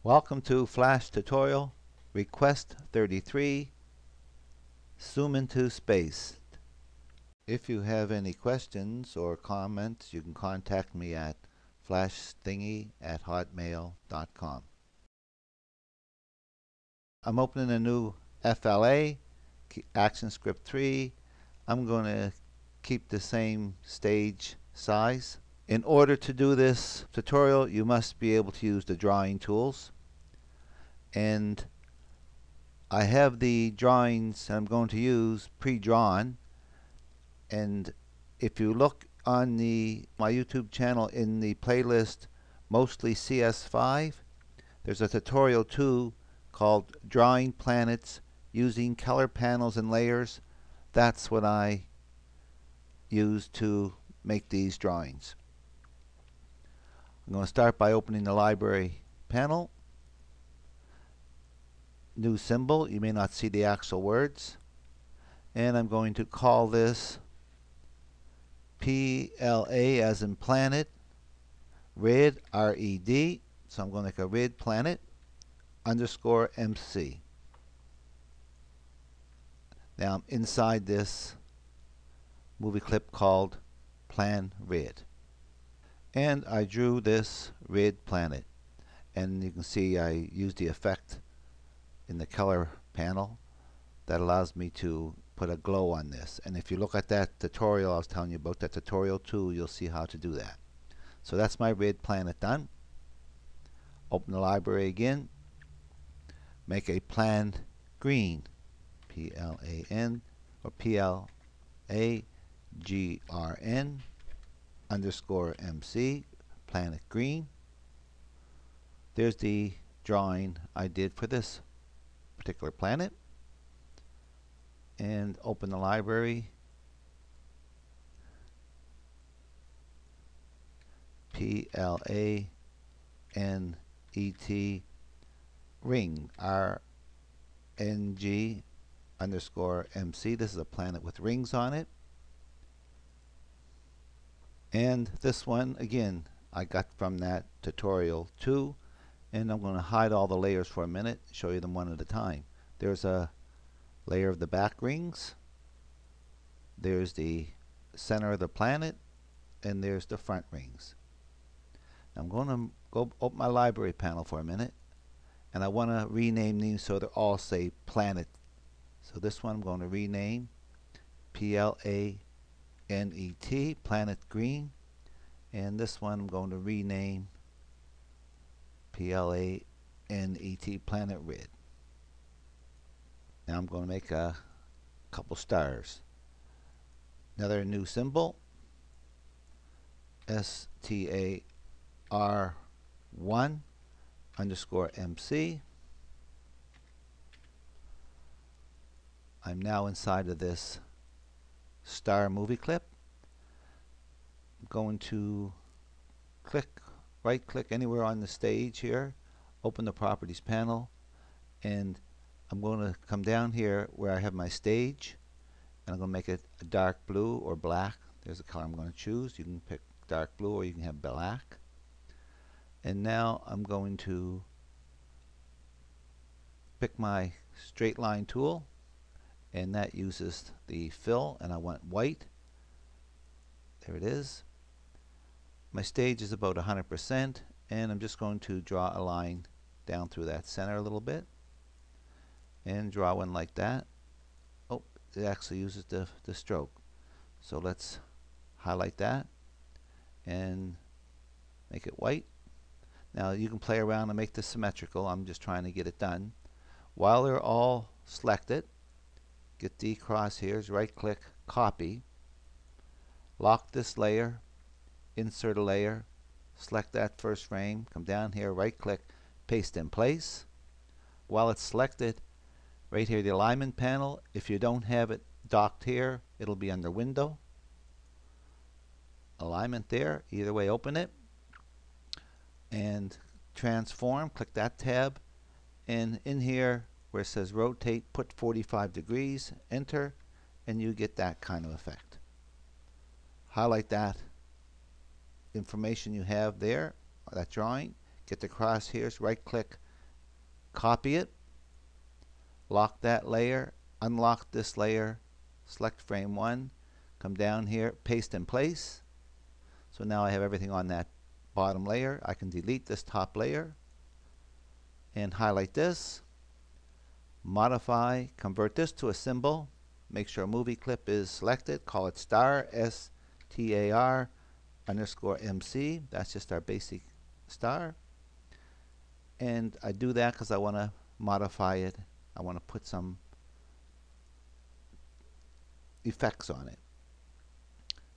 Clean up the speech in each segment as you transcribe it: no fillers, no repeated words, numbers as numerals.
Welcome to Flash Tutorial Request 33 Zoom into Space. If you have any questions or comments, you can contact me at flashthingy@hotmail.com. I'm opening a new FLA, ActionScript 3. I'm going to keep the same stage size. In order to do this tutorial, you must be able to use the drawing tools. And I have the drawings I'm going to use pre-drawn. And if you look on my YouTube channel in the playlist Mostly CS5, there's a tutorial too called Drawing Planets Using Color Panels and Layers. That's what I use to make these drawings. I'm going to start by opening the library panel. New symbol, you may not see the actual words. And I'm going to call this PLA as in planet, red, R-E-D. So I'm going to make a red planet underscore MC. Now I'm inside this movie clip called Plan Red. And I drew this red planet. And you can see I used the effect in the color panel that allows me to put a glow on this. And if you look at that tutorial I was telling you about, that tutorial too, you'll see how to do that. So that's my red planet done. Open the library again. Make a plan green. P-L-A-N or P-L-A-G-R-N underscore MC, planet green. There's the drawing I did for this particular planet. And open the library. P-L-A-N-E-T ring, R-N-G underscore MC. This is a planet with rings on it. And this one again I got from that tutorial too, and I'm going to hide all the layers for a minute, show you them one at a time. There's a layer of the back rings, there's the center of the planet, and there's the front rings. Now I'm going to go open my library panel for a minute, and I want to rename these so they all say planet. So this one I'm going to rename PLANET, planet green, and this one I'm going to rename PLANET, planet red. Now I'm going to make a couple stars. Another new symbol, STAR1 underscore MC. I'm now inside of this star movie clip. I'm going to right click anywhere on the stage here, open the properties panel, and I'm going to come down here where I have my stage, and I'm going to make it a dark blue or black. There's the color I'm going to choose. You can pick dark blue or you can have black. And now I'm going to pick my straight line tool, and that uses the fill, and I want white. There it is. My stage is about 100%, and I'm just going to draw a line down through that center a little bit and draw one like that. Oh, it actually uses the stroke. So let's highlight that and make it white. Now you can play around and make this symmetrical. I'm just trying to get it done. While they're all selected, get the crosshairs, right click, copy, lock this layer, insert a layer, select that first frame, come down here, right click, paste in place. While it's selected, right here the alignment panel, if you don't have it docked here, it'll be under window, alignment there, either way open it, and transform, click that tab, and in here where it says rotate, put 45 degrees, enter, and you get that kind of effect. Highlight that information you have there, that drawing, get the crosshairs, right click, copy it, lock that layer, unlock this layer, select frame 1, come down here, paste in place. So now I have everything on that bottom layer. I can delete this top layer and highlight this, modify, convert this to a symbol, make sure movie clip is selected, call it star, STAR _MC. That's just our basic star. And I do that because I want to modify it. I want to put some effects on it.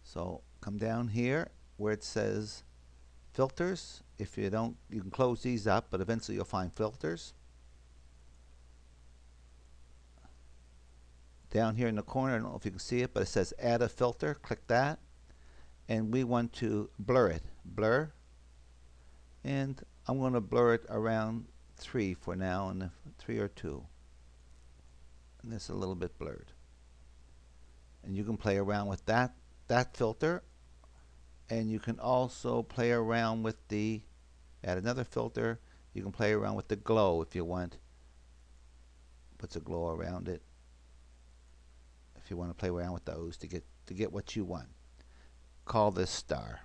So come down here where it says filters. If you don't, you can close these up, but eventually you'll find filters. Down here in the corner, I don't know if you can see it, but it says add a filter. Click that. And we want to blur it. Blur. And I'm going to blur it around 3 for now, and 3 or 2. And this is a little bit blurred. And you can play around with that filter. And you can also play around with the, add another filter. You can play around with the glow if you want. Puts a glow around it. If you want to play around with those to get what you want. Call this star.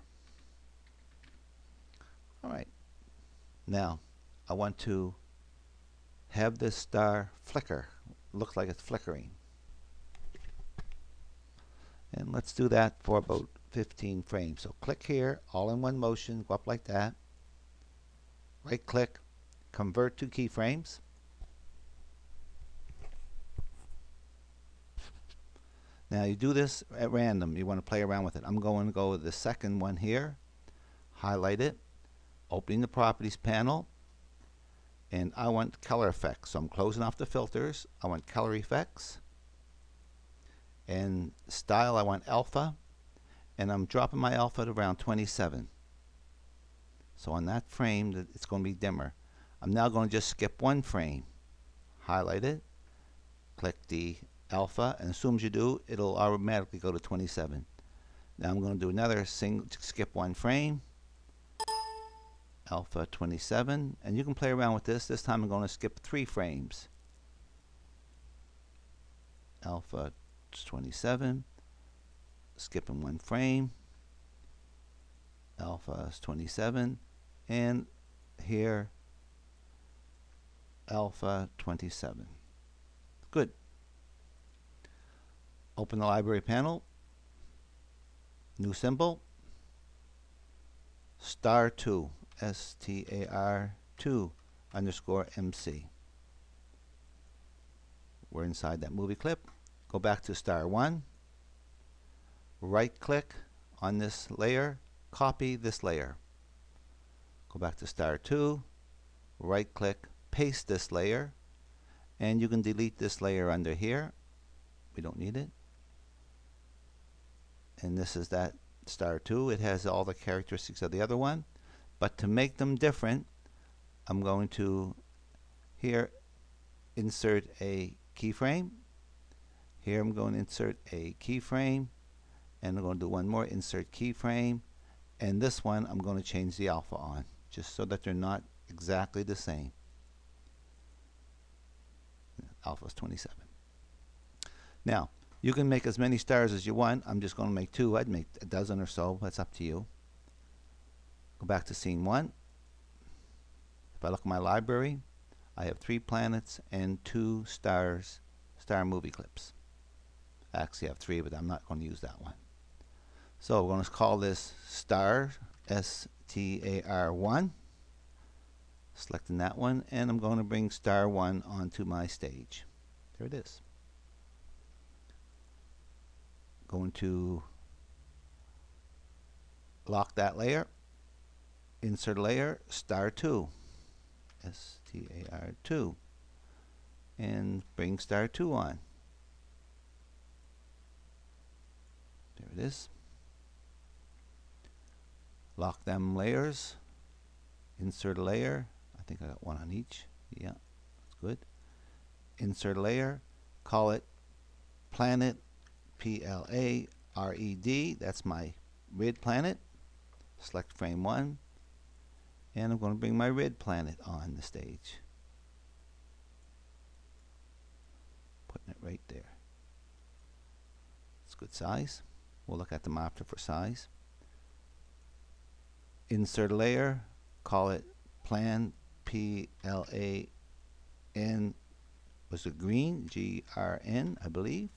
Alright. Now I want to have this star flicker. Looks like it's flickering. And let's do that for about 15 frames. So click here, all in one motion, go up like that. Right click, convert to keyframes. Now you do this at random. You want to play around with it. I'm going to go with the second one here, highlight it, opening the properties panel, and I want color effects. So I'm closing off the filters. I want color effects. And style, I want alpha, and I'm dropping my alpha at around 27. So on that frame, it's going to be dimmer. I'm now going to just skip one frame. Highlight it, click the alpha, and as soon as you do, it'll automatically go to 27. Now I'm going to do another skip one frame, alpha 27, and you can play around with this. This time I'm going to skip 3 frames. Alpha 27, skipping 1 frame, alpha is 27, and here alpha 27. Good. Open the library panel, new symbol, star 2, STAR 2 _MC. We're inside that movie clip. Go back to star 1, right click on this layer, copy this layer. Go back to star 2, right click, paste this layer, and you can delete this layer under here. We don't need it. And this is that star 2. It has all the characteristics of the other one, but to make them different, I'm going to here insert a keyframe. Here I'm going to insert a keyframe, and I'm going to do one more, insert keyframe, and this one I'm going to change the alpha on, just so that they're not exactly the same. Alpha is 27. Now, you can make as many stars as you want. I'm just going to make 2. I'd make a dozen or so. That's up to you. Go back to scene 1. If I look at my library, I have 3 planets and 2 stars, star movie clips. I actually have 3, but I'm not going to use that one. So we're going to call this star, STAR 1. Selecting that one, and I'm going to bring star 1 onto my stage. There it is. Going to lock that layer, insert layer, star 2, STAR 2, and bring star 2 on. There it is. Lock them layers, insert a layer. I think I got one on each. Yeah, that's good. Insert a layer, call it planet, PLARED. That's my red planet. Select frame 1, and I'm going to bring my red planet on the stage. right there. It's good size. We'll look at them after for size. Insert a layer, call it plan, P-L-A-N, was it green, G-R-N, I believe.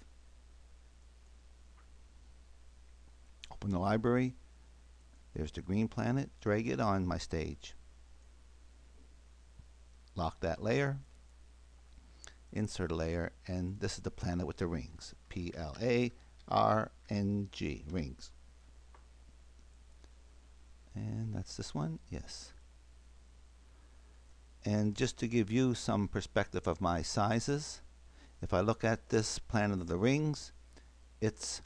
Open the library. There's the green planet. Drag it on my stage. Lock that layer. Insert a layer, and this is the planet with the rings. P-L-A-R-N-G, rings. And that's this one, yes. And just to give you some perspective of my sizes, if I look at this planet of the rings, it's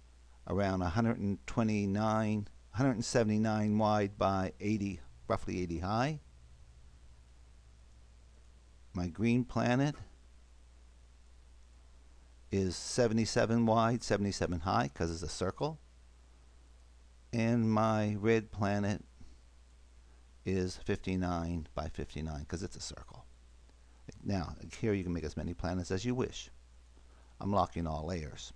around 179 wide by 80, roughly 80 high. My green planet is 77 wide, 77 high, because it's a circle. And my red planet is 59 by 59, because it's a circle. Now, here you can make as many planets as you wish. I'm locking all layers.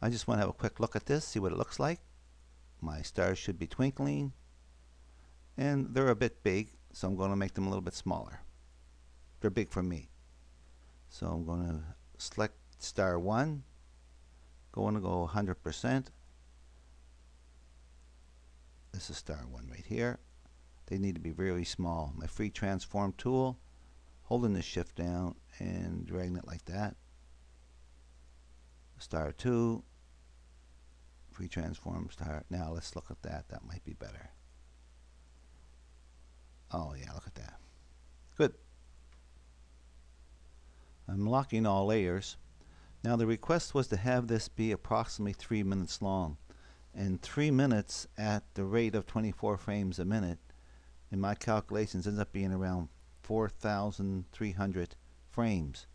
I just want to have a quick look at this, see what it looks like. My stars should be twinkling, and they're a bit big, so I'm going to make them a little bit smaller. They're big for me. So I'm going to select star 1, going to go 100%. This is star 1 right here. They need to be very small. My free transform tool, holding the shift down and dragging it like that. Star 2, free transform star. Now let's look at that. That might be better. Oh yeah, look at that. Good. I'm locking all layers. Now the request was to have this be approximately 3 minutes long. And 3 minutes at the rate of 24 frames a minute, in my calculations, ends up being around 4,300 frames.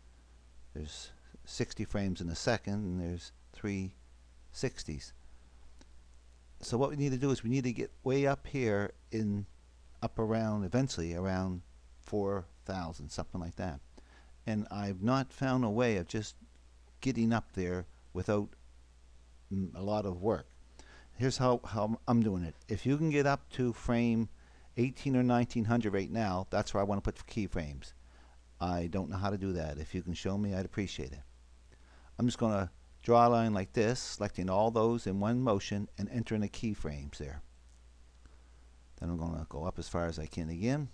There's 60 frames in a second, and there's 3 60s. So what we need to do is we need to get way up here up around, eventually around 4,000, something like that. And I've not found a way of just getting up there without a lot of work. Here's how I'm doing it. If you can get up to frame 18 or 1900 right now, that's where I want to put keyframes. I don't know how to do that. If you can show me, I'd appreciate it. I'm just going to draw a line like this, selecting all those in one motion and entering the keyframes there. Then I'm going to go up as far as I can again.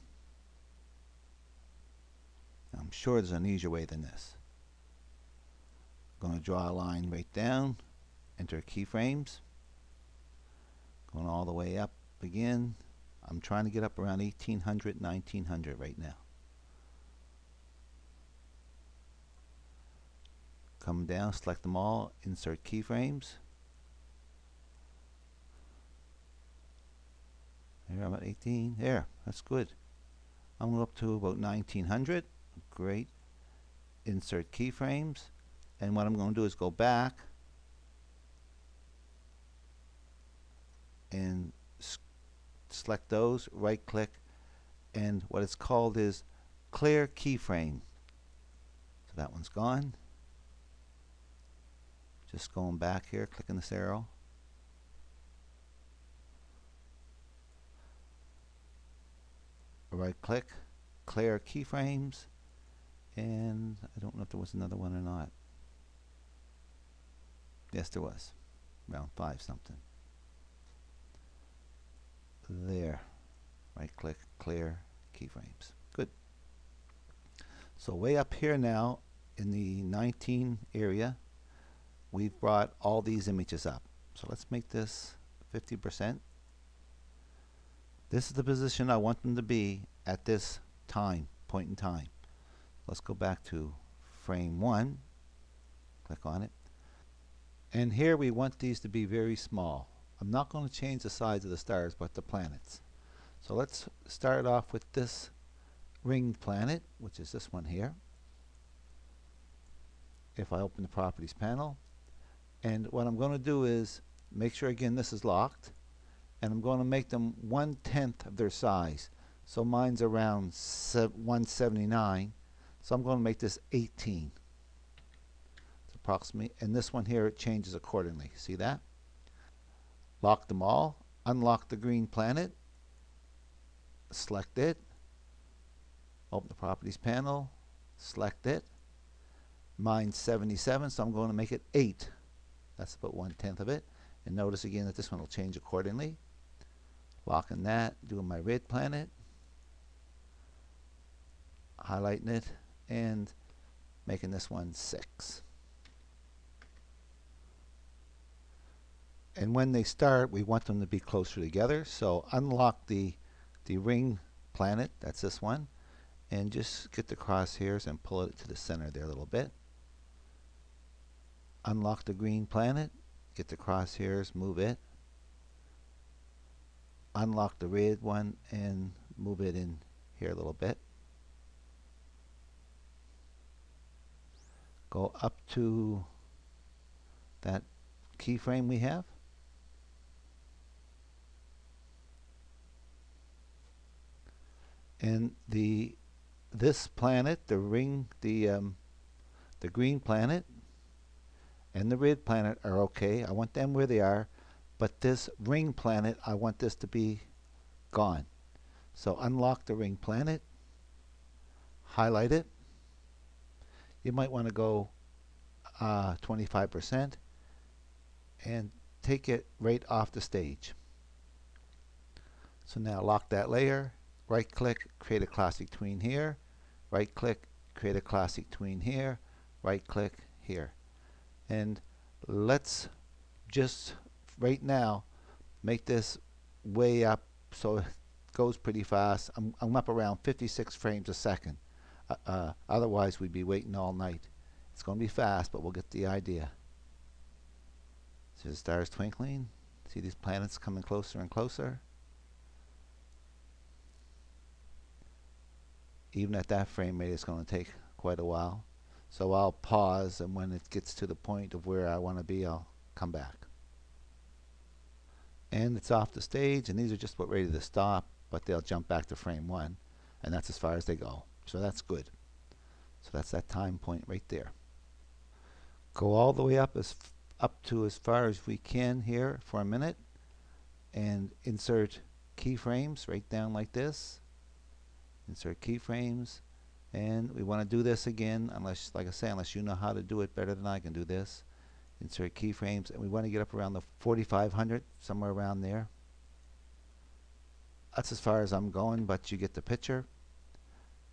I'm sure there's an easier way than this. I'm going to draw a line right down, enter keyframes, going all the way up again. I'm trying to get up around 1800, 1900 right now. Come down, select them all, insert keyframes. There, I'm at 18. There, that's good. I'm going up to about 1900. Great. Insert keyframes. And what I'm going to do is go back and select those, right click, and what it's called is clear keyframe. So that one's gone. Just going back here, clicking this arrow. Right click, clear keyframes, and I don't know if there was another one or not. Yes, there was. Around 5 something. There. Right click, clear keyframes. Good. So way up here now in the 19 area, we've brought all these images up. So let's make this 50%. This is the position I want them to be at this point in time. Let's go back to frame 1. Click on it. And here we want these to be very small. I'm not going to change the size of the stars, but the planets. So let's start off with this ringed planet, which is this one here. If I open the properties panel, and what I'm going to do is make sure again this is locked, and I'm going to make them 1/10 of their size. So mine's around 179, so I'm going to make this 18. So approximately, and this one here, it changes accordingly. See that? Lock them all, unlock the green planet, select it, open the properties panel, select it. Mine's 77, so I'm going to make it 8. That's about 1/10 of it. And notice again that this one will change accordingly. Locking that, doing my red planet, highlighting it, and making this one 6. And when they start, we want them to be closer together. So unlock the ring planet, that's this one, and just get the crosshairs and pull it to the center there a little bit. Unlock the green planet, get the crosshairs, move it. Unlock the red one and move it in here a little bit. Go up to that keyframe we have. And this planet, the ring, the green planet and the red planet are okay. I want them where they are, but this ring planet, I want this to be gone. So unlock the ring planet, highlight it. You might want to go 25% and take it right off the stage. So now lock that layer, right click, create a classic tween here, right click, create a classic tween here, right click here. And let's just right now make this way up so it goes pretty fast. I'm up around 56 frames a second. Otherwise we'd be waiting all night. It's going to be fast, but we'll get the idea. See the stars twinkling? See these planets coming closer and closer? Even at that frame rate, it's going to take quite a while. So I'll pause, and when it gets to the point of where I want to be, I'll come back. And it's off the stage, and these are just about ready to stop, but they'll jump back to frame 1, and that's as far as they go. So that's good. So that's that time point right there. Go all the way up to as far as we can here for a minute, and insert keyframes right down like this. Insert keyframes, and we want to do this again, unless, like I say, unless you know how to do it better than I can do this. Insert keyframes, and we want to get up around the 4500, somewhere around there. That's as far as I'm going, but you get the picture.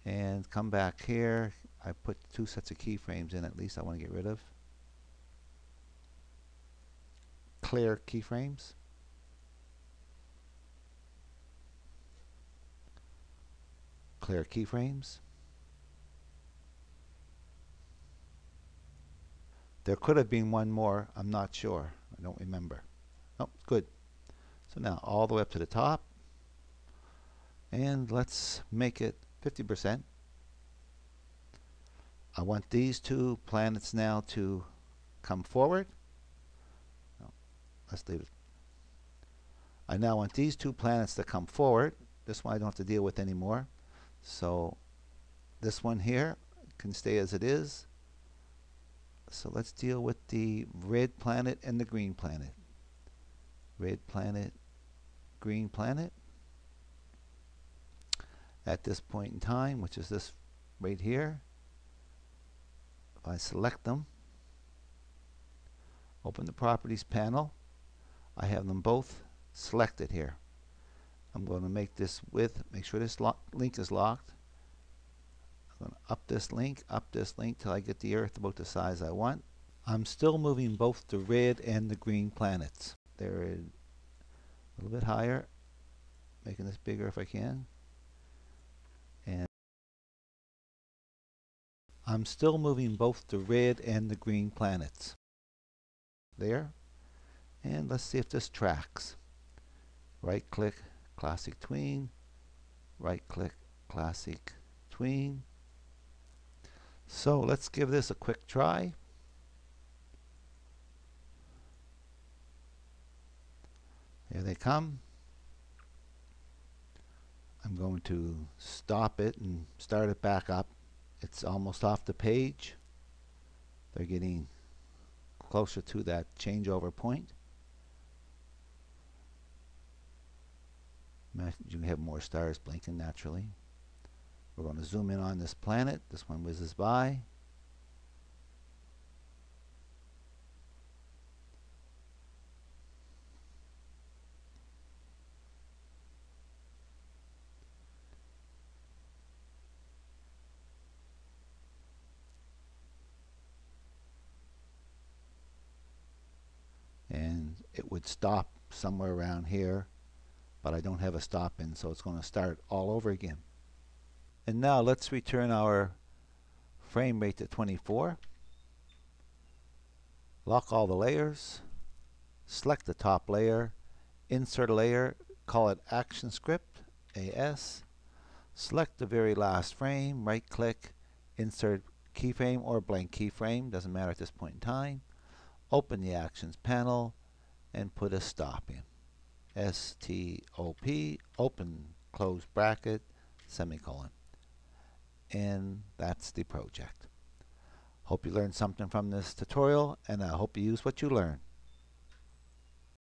And come back here. I put 2 sets of keyframes in, at least I want to get rid of. Clear keyframes. Clear keyframes. There could have been one more, I'm not sure. I don't remember. Oh, good. So now all the way up to the top. And let's make it 50%. I want these 2 planets now to come forward. No, let's leave it. I now want these 2 planets to come forward. This one I don't have to deal with anymore. So this one here can stay as it is. So let's deal with the red planet and the green planet. Red planet, green planet. At this point in time, which is this right here, if I select them, open the properties panel, I have them both selected here. I'm going to make this width, make sure this link is locked. I'm going to up this link till I get the Earth about the size I want. I'm still moving both the red and the green planets. They're a little bit higher, making this bigger if I can. And I'm still moving both the red and the green planets. There. And let's see if this tracks. Right click, classic tween, right click, classic tween. So let's give this a quick try. Here they come. I'm going to stop it and start it back up. It's almost off the page. They're getting closer to that changeover point. You can have more stars blinking naturally. We're going to zoom in on this planet. This one whizzes by. And it would stop somewhere around here, but I don't have a stop in, so it's going to start all over again. And now let's return our frame rate to 24. Lock all the layers, select the top layer, insert a layer, call it ActionScript, AS, select the very last frame, right click, insert keyframe or blank keyframe, doesn't matter at this point in time. Open the Actions panel and put a stop in. S-T-O-P, open, close bracket, semicolon. And that's the project. Hope you learned something from this tutorial, and I hope you use what you learn.